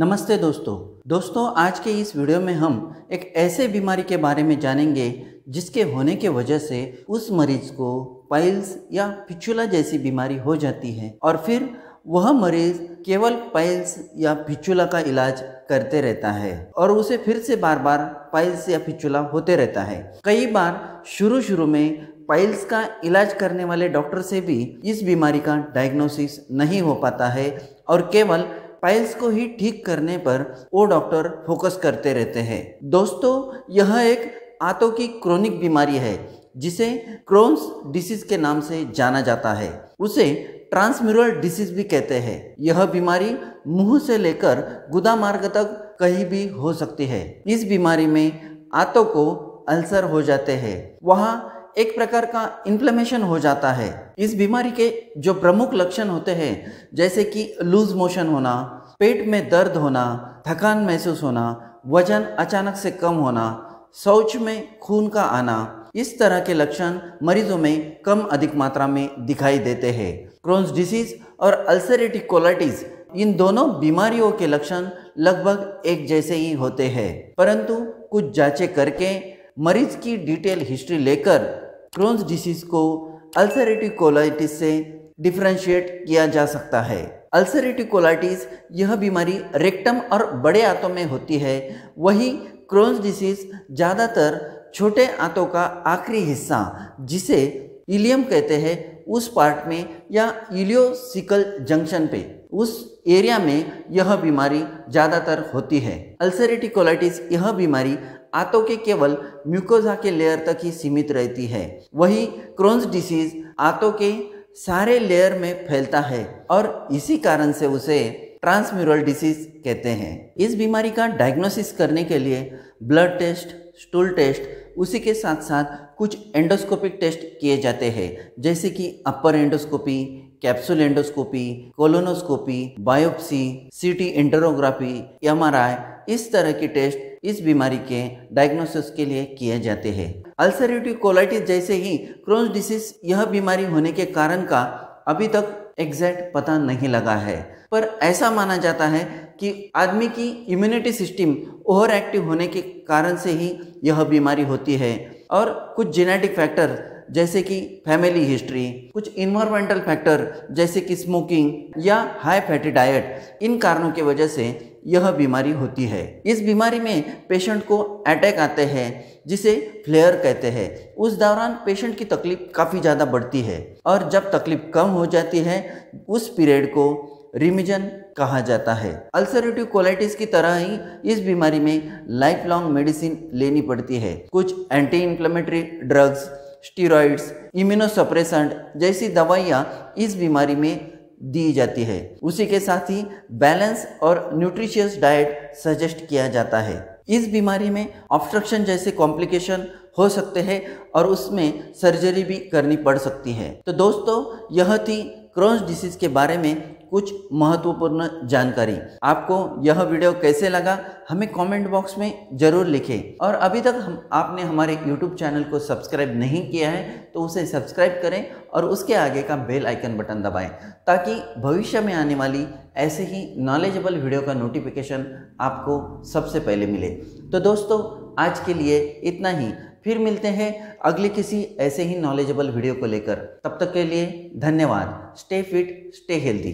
नमस्ते दोस्तों आज के इस वीडियो में हम एक ऐसे बीमारी के बारे में जानेंगे जिसके होने के वजह से उस मरीज को पाइल्स या फिस्टुला जैसी बीमारी हो जाती है और फिर वह मरीज केवल पाइल्स या फिस्टुला का इलाज करते रहता है और उसे फिर से बार बार पाइल्स या फिस्टुला होते रहता है। कई बार शुरू में पाइल्स का इलाज करने वाले डॉक्टर से भी इस बीमारी का डायग्नोसिस नहीं हो पाता है और केवल पाइल्स को ही ठीक करने पर वो डॉक्टर फोकस करते रहते हैं। दोस्तों, यह एक आंतों की क्रोनिक बीमारी है जिसे क्रोन्स डिसीज के नाम से जाना जाता है। उसे ट्रांसम्यूरल डिसीज भी कहते हैं। यह बीमारी मुंह से लेकर गुदा मार्ग तक कहीं भी हो सकती है। इस बीमारी में आंतों को अल्सर हो जाते हैं, वहाँ एक प्रकार का इन्फ्लेमेशन हो जाता है। इस बीमारी के जो प्रमुख लक्षण होते हैं जैसे कि लूज मोशन होना, पेट में दर्द होना, थकान महसूस होना, वजन अचानक से कम होना, शौच में खून का आना, इस तरह के लक्षण मरीजों में कम अधिक मात्रा में दिखाई देते हैं। क्रोन्स डिसीज और अल्सरेटिव कोलाइटिस इन दोनों बीमारियों के लक्षण लगभग एक जैसे ही होते हैं, परंतु कुछ जांचें करके मरीज की डिटेल हिस्ट्री लेकर क्रोन्स डिसीज को अल्सरेटिव कोलाइटिस से डिफरेंशिएट किया जा सकता है। अल्सरेटिव कोलाइटिस यह बीमारी रेक्टम और बड़े आंतों में होती है, वही क्रोन्स डिसीज ज़्यादातर छोटे आंतों का आखिरी हिस्सा जिसे इलियम कहते हैं उस पार्ट में या इलियोसिकल जंक्शन पे उस एरिया में यह बीमारी ज़्यादातर होती है। अल्सरेटिव कोलाइटिस यह बीमारी आंतों के केवल म्यूकोजा के लेयर तक ही सीमित रहती है, वही क्रोन्स डिसीज आंतों के सारे लेयर में फैलता है और इसी कारण से उसे ट्रांसम्यूरल डिसीज कहते हैं। इस बीमारी का डायग्नोसिस करने के लिए ब्लड टेस्ट, स्टूल टेस्ट, उसी के साथ साथ कुछ एंडोस्कोपिक टेस्ट किए जाते हैं जैसे कि upper endoscopy, capsule endoscopy, colonoscopy, biopsy, CT enterography, MRI, इस तरह की टेस्ट इस बीमारी के डायग्नोसिस के लिए किए जाते हैं। अल्सरेटिव कोलाइटिस जैसे ही क्रोन्स डिसीज यह बीमारी होने के कारण का अभी तक एग्जैक्ट पता नहीं लगा है, पर ऐसा माना जाता है कि आदमी की इम्यूनिटी सिस्टम ओवर एक्टिव होने के कारण से ही यह बीमारी होती है और कुछ जेनेटिक फैक्टर जैसे कि फैमिली हिस्ट्री, कुछ इन्वायरमेंटल फैक्टर जैसे कि स्मोकिंग या हाई फैटी डाइट, इन कारणों की वजह से यह बीमारी होती है। इस बीमारी में पेशेंट को अटैक आते हैं जिसे फ्लेयर कहते हैं। उस दौरान पेशेंट की तकलीफ काफ़ी ज़्यादा बढ़ती है और जब तकलीफ कम हो जाती है उस पीरियड को रिमिजन कहा जाता है। अल्सरेटिव कोलाइटिस की तरह ही इस बीमारी में लाइफ लॉन्ग मेडिसिन लेनी पड़ती है। कुछ anti inflammatory drugs, steroids, immunosuppressant जैसी दवाइयाँ इस बीमारी में दी जाती है। उसी के साथ ही बैलेंस और न्यूट्रिशियस डाइट सजेस्ट किया जाता है। इस बीमारी में ऑब्स्ट्रक्शन जैसे कॉम्प्लिकेशन हो सकते हैं और उसमें सर्जरी भी करनी पड़ सकती है। तो दोस्तों, यह थी क्रोन्स डिसीज के बारे में कुछ महत्वपूर्ण जानकारी। आपको यह वीडियो कैसे लगा हमें कमेंट बॉक्स में ज़रूर लिखें और अभी तक आपने हमारे YouTube चैनल को सब्सक्राइब नहीं किया है तो उसे सब्सक्राइब करें और उसके आगे का बेल आइकन बटन दबाएं ताकि भविष्य में आने वाली ऐसे ही नॉलेजेबल वीडियो का नोटिफिकेशन आपको सबसे पहले मिले। तो दोस्तों, आज के लिए इतना ही, फिर मिलते हैं अगले किसी ऐसे ही नॉलेजेबल वीडियो को लेकर। तब तक के लिए धन्यवाद। Stay fit, stay healthy.